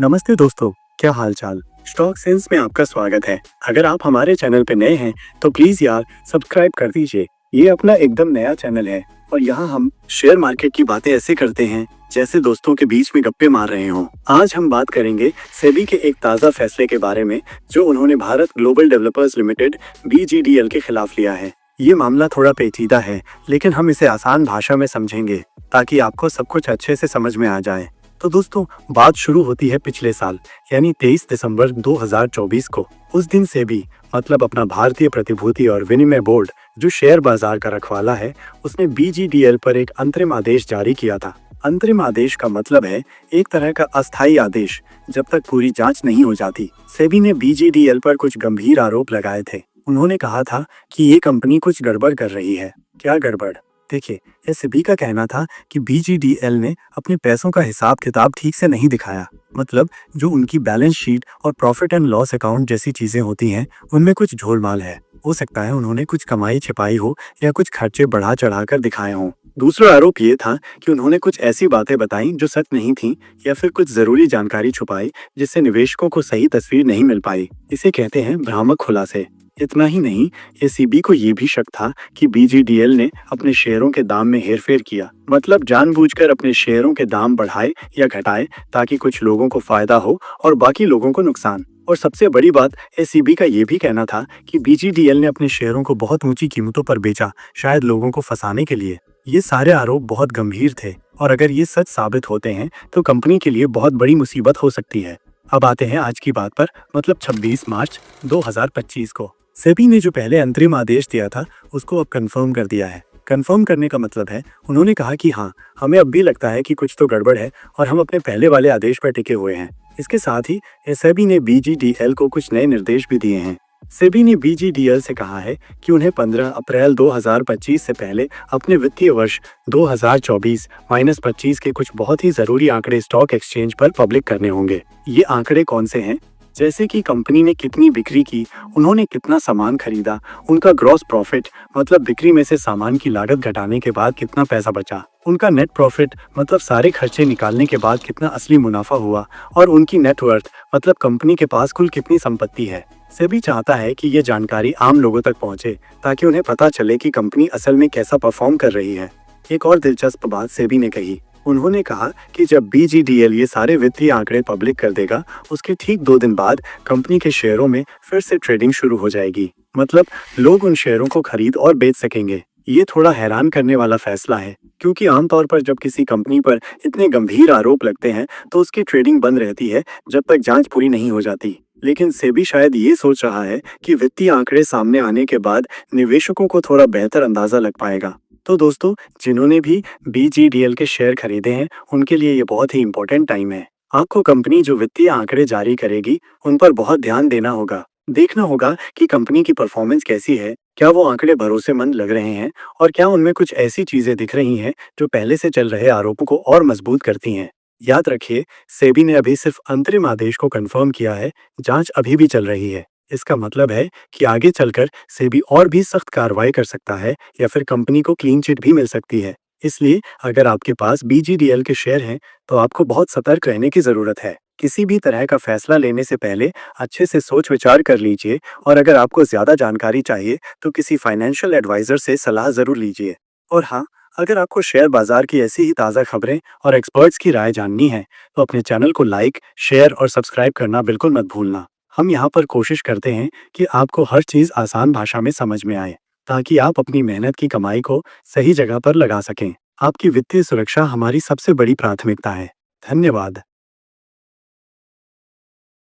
नमस्ते दोस्तों, क्या हाल चाल। स्टॉक सेंस में आपका स्वागत है। अगर आप हमारे चैनल पे नए हैं तो प्लीज यार सब्सक्राइब कर दीजिए। ये अपना एकदम नया चैनल है और यहाँ हम शेयर मार्केट की बातें ऐसे करते हैं जैसे दोस्तों के बीच में गप्पे मार रहे हों। आज हम बात करेंगे सेबी के एक ताज़ा फैसले के बारे में जो उन्होंने Bharat global developers limited BGDL के खिलाफ लिया है। ये मामला थोड़ा पेचीदा है लेकिन हम इसे आसान भाषा में समझेंगे ताकि आपको सब कुछ अच्छे से समझ में आ जाए। तो दोस्तों, बात शुरू होती है पिछले साल यानी 23 दिसंबर 2024 को। उस दिन सेबी मतलब अपना भारतीय प्रतिभूति और विनिमय बोर्ड जो शेयर बाजार का रखवाला है, उसने BGDL पर एक अंतरिम आदेश जारी किया था। अंतरिम आदेश का मतलब है एक तरह का अस्थायी आदेश जब तक पूरी जांच नहीं हो जाती। सेबी ने BGDL पर कुछ गंभीर आरोप लगाए थे। उन्होंने कहा था कि ये कंपनी कुछ गड़बड़ कर रही है। क्या गड़बड़? देखिए, सेबी का कहना था कि BGDL ने अपने पैसों का हिसाब किताब ठीक से नहीं दिखाया। मतलब जो उनकी बैलेंस शीट और प्रॉफिट एंड लॉस अकाउंट जैसी चीजें होती हैं, उनमें कुछ झोलमाल है। हो सकता है उन्होंने कुछ कमाई छिपाई हो या कुछ खर्चे बढ़ा चढ़ाकर दिखाए हों। दूसरा आरोप ये था कि उन्होंने कुछ ऐसी बातें बताई जो सच नहीं थी या फिर कुछ जरूरी जानकारी छुपाई जिससे निवेशकों को सही तस्वीर नहीं मिल पाई। इसे कहते हैं भ्रामक खुलासे। इतना ही नहीं, सेबी को ये भी शक था कि BGDL ने अपने शेयरों के दाम में हेरफेर किया। मतलब जानबूझकर अपने शेयरों के दाम बढ़ाए या घटाए ताकि कुछ लोगों को फायदा हो और बाकी लोगों को नुकसान। और सबसे बड़ी बात, सेबी का ये भी कहना था कि BGDL ने अपने शेयरों को बहुत ऊंची कीमतों पर बेचा, शायद लोगों को फंसाने के लिए। ये सारे आरोप बहुत गंभीर थे और अगर ये सच साबित होते हैं तो कंपनी के लिए बहुत बड़ी मुसीबत हो सकती है। अब आते हैं आज की बात पर, मतलब 26 मार्च 2025 को सेबी ने जो पहले अंतरिम आदेश दिया था उसको अब कंफर्म कर दिया है। कंफर्म करने का मतलब है उन्होंने कहा कि हाँ, हमें अब भी लगता है कि कुछ तो गड़बड़ है और हम अपने पहले वाले आदेश पर टिके हुए हैं। इसके साथ ही सेबी ने BGDL को कुछ नए निर्देश भी दिए हैं। सेबी ने BGDL से कहा है कि उन्हें 15 अप्रैल 2025 से पहले अपने वित्तीय वर्ष 2024-25 के कुछ बहुत ही जरूरी आंकड़े स्टॉक एक्सचेंज पर पब्लिक करने होंगे। ये आंकड़े कौन से हैं? जैसे कि कंपनी ने कितनी बिक्री की, उन्होंने कितना सामान खरीदा, उनका ग्रॉस प्रॉफिट मतलब बिक्री में से सामान की लागत घटाने के बाद कितना पैसा बचा, उनका नेट प्रॉफिट मतलब सारे खर्चे निकालने के बाद कितना असली मुनाफा हुआ, और उनकी नेटवर्थ मतलब कंपनी के पास कुल कितनी संपत्ति है। सेबी चाहता है कि ये जानकारी आम लोगों तक पहुंचे ताकि उन्हें पता चले कि कंपनी असल में कैसा परफॉर्म कर रही है। एक और दिलचस्प बात सेबी ने कही। उन्होंने कहा कि जब BGDL ये सारे वित्तीय आंकड़े पब्लिक कर देगा, उसके ठीक 2 दिन बाद कंपनी के शेयरों में फिर से ट्रेडिंग शुरू हो जाएगी। मतलब लोग उन शेयरों को खरीद और बेच सकेंगे। ये थोड़ा हैरान करने वाला फैसला है क्योंकि आमतौर पर जब किसी कंपनी पर इतने गंभीर आरोप लगते हैं तो उसकी ट्रेडिंग बंद रहती है जब तक जांच पूरी नहीं हो जाती। लेकिन सेबी शायद ये सोच रहा है कि वित्तीय आंकड़े सामने आने के बाद निवेशकों को थोड़ा बेहतर अंदाजा लग पाएगा। तो दोस्तों, जिन्होंने भी BGDL के शेयर खरीदे हैं उनके लिए ये बहुत ही इंपॉर्टेंट टाइम है। आपको कंपनी जो वित्तीय आंकड़े जारी करेगी उन पर बहुत ध्यान देना होगा। देखना होगा कि कंपनी की परफॉर्मेंस कैसी है, क्या वो आंकड़े भरोसेमंद लग रहे हैं और क्या उनमें कुछ ऐसी चीजें दिख रही हैं जो पहले से चल रहे आरोपों को और मजबूत करती हैं। याद रखिए, सेबी ने अभी सिर्फ अंतरिम आदेश को कंफर्म किया है, जांच अभी भी चल रही है। इसका मतलब है कि आगे चलकर सेबी और भी सख्त कार्रवाई कर सकता है या फिर कंपनी को क्लीन चिट भी मिल सकती है। इसलिए अगर आपके पास BGDL के शेयर हैं तो आपको बहुत सतर्क रहने की जरूरत है। किसी भी तरह का फैसला लेने से पहले अच्छे से सोच विचार कर लीजिए और अगर आपको ज्यादा जानकारी चाहिए तो किसी फाइनेंशियल एडवाइजर से सलाह जरूर लीजिए। और हाँ, अगर आपको शेयर बाजार की ऐसी ही ताज़ा खबरें और एक्सपर्ट्स की राय जाननी है तो अपने चैनल को लाइक, शेयर और सब्सक्राइब करना बिल्कुल मत भूलना। हम यहाँ पर कोशिश करते हैं कि आपको हर चीज़ आसान भाषा में समझ में आए ताकि आप अपनी मेहनत की कमाई को सही जगह पर लगा सकें। आपकी वित्तीय सुरक्षा हमारी सबसे बड़ी प्राथमिकता है। धन्यवाद।